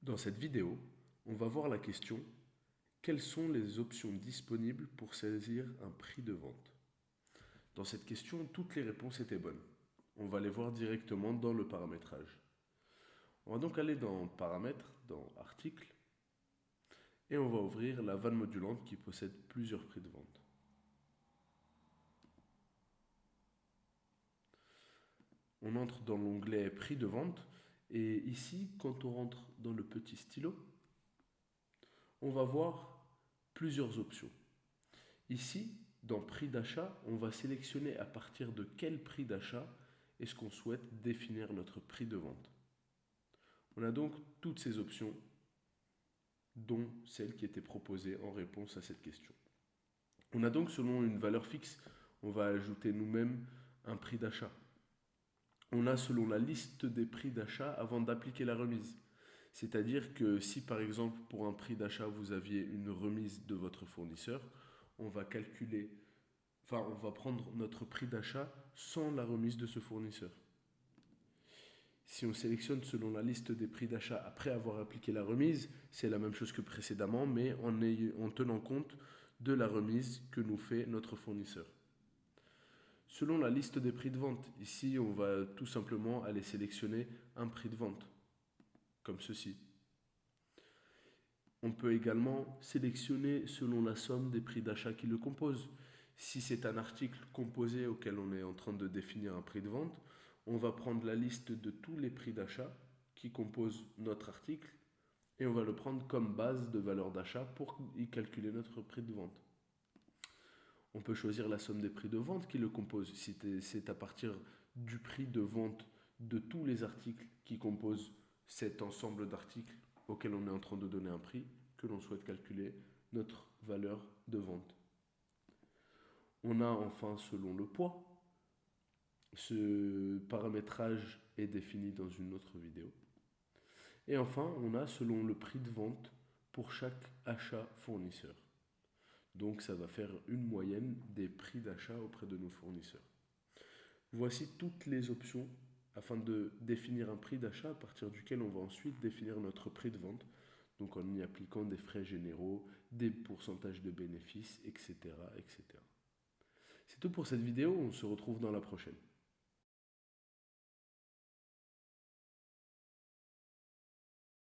Dans cette vidéo, on va voir la question: quelles sont les options disponibles pour saisir un prix de vente? Dans cette question, toutes les réponses étaient bonnes. On va les voir directement dans le paramétrage. On va donc aller dans Paramètres, dans Articles, et on va ouvrir la vanne modulante qui possède plusieurs prix de vente. On entre dans l'onglet Prix de vente, et ici, quand on rentre dans le petit stylo, on va voir plusieurs options. Ici, dans Prix d'achat, on va sélectionner à partir de quel prix d'achat est-ce qu'on souhaite définir notre prix de vente. On a donc toutes ces options, dont celle qui était proposée en réponse à cette question. On a donc, selon une valeur fixe, on va ajouter nous-mêmes un prix d'achat. On a selon la liste des prix d'achat avant d'appliquer la remise. C'est-à-dire que si par exemple pour un prix d'achat vous aviez une remise de votre fournisseur, on va prendre notre prix d'achat sans la remise de ce fournisseur. Si on sélectionne selon la liste des prix d'achat après avoir appliqué la remise, c'est la même chose que précédemment, mais en tenant compte de la remise que nous fait notre fournisseur. Selon la liste des prix de vente, ici on va tout simplement aller sélectionner un prix de vente, comme ceci. On peut également sélectionner selon la somme des prix d'achat qui le composent. Si c'est un article composé auquel on est en train de définir un prix de vente, on va prendre la liste de tous les prix d'achat qui composent notre article et on va le prendre comme base de valeur d'achat pour y calculer notre prix de vente. On peut choisir la somme des prix de vente qui le composent. Si c'est à partir du prix de vente de tous les articles qui composent cet ensemble d'articles auquel on est en train de donner un prix que l'on souhaite calculer notre valeur de vente. On a enfin selon le poids. Ce paramétrage est défini dans une autre vidéo. Et enfin, on a selon le prix de vente pour chaque achat fournisseur. Donc ça va faire une moyenne des prix d'achat auprès de nos fournisseurs. Voici toutes les options afin de définir un prix d'achat à partir duquel on va ensuite définir notre prix de vente. Donc en y appliquant des frais généraux, des pourcentages de bénéfices, etc., etc. C'est tout pour cette vidéo, on se retrouve dans la prochaine.